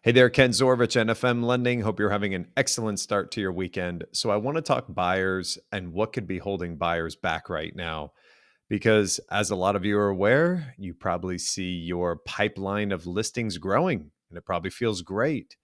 Hey there, Ken Zorvich, NFM Lending. Hope you're having an excellent start to your weekend. So, I want to talk buyers and what could be holding buyers back right now. Because, as a lot of you are aware, you probably see your pipeline of listings growing and it probably feels great.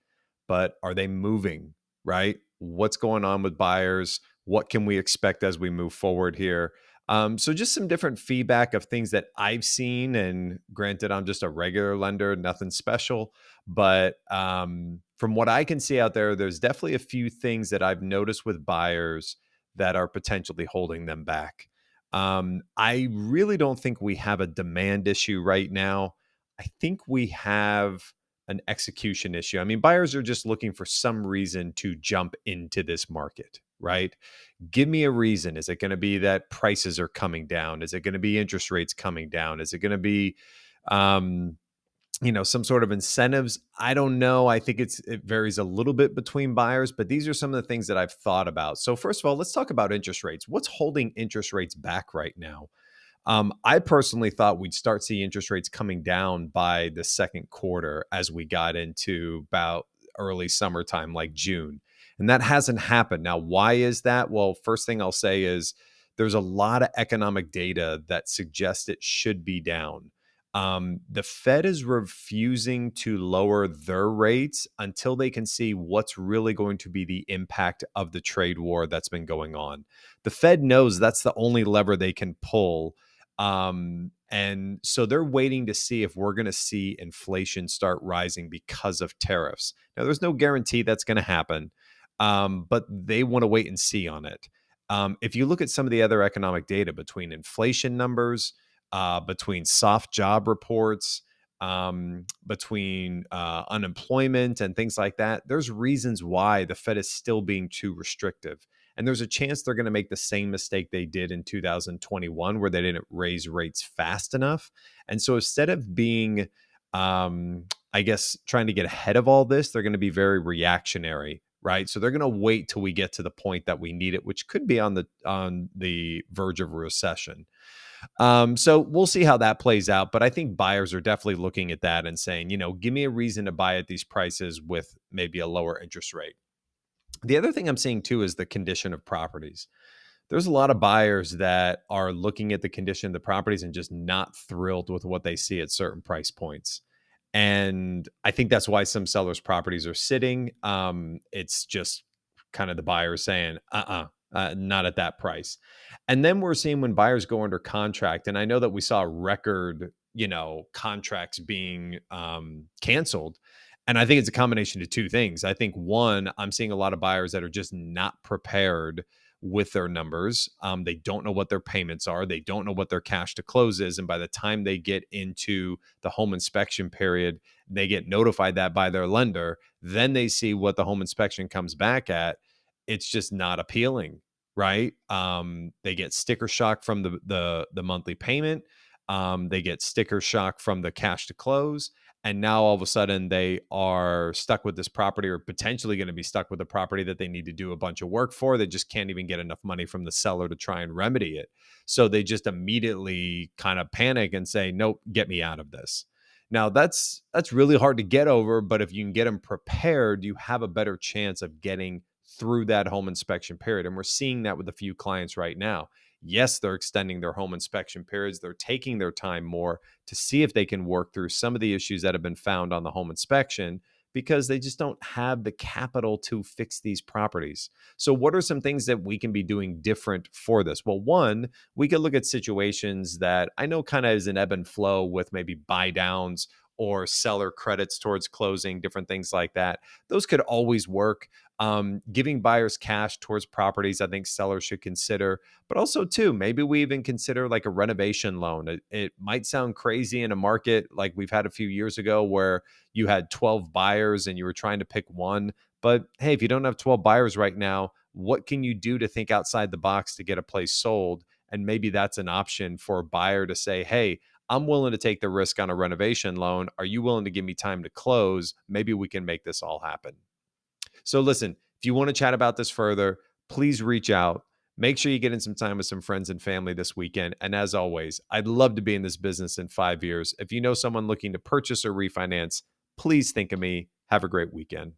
But are they moving, right? What's going on with buyers? What can we expect as we move forward here? So, just some different feedback of things that I've seen. And granted, I'm just a regular lender, nothing special. But from what I can see out there, there's definitely a few things that I've noticed with buyers that are potentially holding them back. I really don't think we have a demand issue right now. I think we have an execution issue. I mean, buyers are just looking for some reason to jump into this market, right? Give me a reason. Is it going to be that prices are coming down? Is it going to be interest rates coming down? Is it going to be um, some sort of incentives? I don't know. I think it varies a little bit between buyers, but these are some of the things that I've thought about. So first of all, let's talk about interest rates. What's holding interest rates back right now? I personally thought we'd start seeing interest rates coming down by the second quarter as we got into about early summertime, like June. And that hasn't happened. Now, why is that? Well, first thing I'll say is there's a lot of economic data that suggests it should be down. The Fed is refusing to lower their rates until they can see what's really going to be the impact of the trade war that's been going on. The Fed knows that's the only lever they can pull, and so they're waiting to see if we're going to see inflation start rising because of tariffs. Now, there's no guarantee that's going to happen, but they want to wait and see on it. If you look at some of the other economic data between inflation numbers, between soft job reports, between unemployment and things like that, there's reasons why the Fed is still being too restrictive. And there's a chance they're going to make the same mistake they did in 2021, where they didn't raise rates fast enough. And so instead of being, I guess, trying to get ahead of all this, they're going to be very reactionary, right? So they're going to wait till we get to the point that we need it, which could be on the verge of a recession. So we'll see how that plays out. But I think buyers are definitely looking at that and saying, give me a reason to buy at these prices with maybe a lower interest rate. The other thing I'm seeing too is the condition of properties. There's a lot of buyers that are looking at the condition of the properties and just not thrilled with what they see at certain price points. And I think that's why some sellers' properties are sitting. It's just kind of the buyer saying, not at that price. And then we're seeing when buyers go under contract, and I know that we saw record, contracts being canceled. And I think it's a combination of two things. I think one, I'm seeing a lot of buyers that are just not prepared with their numbers. They don't know what their payments are. They don't know what their cash to close is. And by the time they get into the home inspection period, they get notified that by their lender. Then they see what the home inspection comes back at. It's just not appealing, right? They get sticker shock from the monthly payment. They get sticker shock from the cash to close, and now all of a sudden they are stuck with this property, or potentially going to be stuck with a property that they need to do a bunch of work for. They just can't even get enough money from the seller to try and remedy it. So they just immediately kind of panic and say, nope, get me out of this. Now that's really hard to get over, but if you can get them prepared, you have a better chance of getting through that home inspection period. And we're seeing that with a few clients right now. Yes, they're extending their home inspection periods. They're taking their time more to see if they can work through some of the issues that have been found on the home inspection, because they just don't have the capital to fix these properties. So, what are some things that we can be doing different for this? Well, one, we could look at situations that I know kind of is an ebb and flow with maybe buy downs or seller credits towards closing, different things like that. Those could always work. Giving buyers cash towards properties, I think sellers should consider. But also, too, maybe we even consider like a renovation loan. It might sound crazy in a market like we've had a few years ago where you had 12 buyers and you were trying to pick one. But hey, if you don't have 12 buyers right now, what can you do to think outside the box to get a place sold? And maybe that's an option for a buyer to say, hey, I'm willing to take the risk on a renovation loan. Are you willing to give me time to close? Maybe we can make this all happen. So listen, if you want to chat about this further, please reach out. Make sure you get in some time with some friends and family this weekend. And as always, I'd love to be in this business in 5 years. If you know someone looking to purchase or refinance, please think of me. Have a great weekend.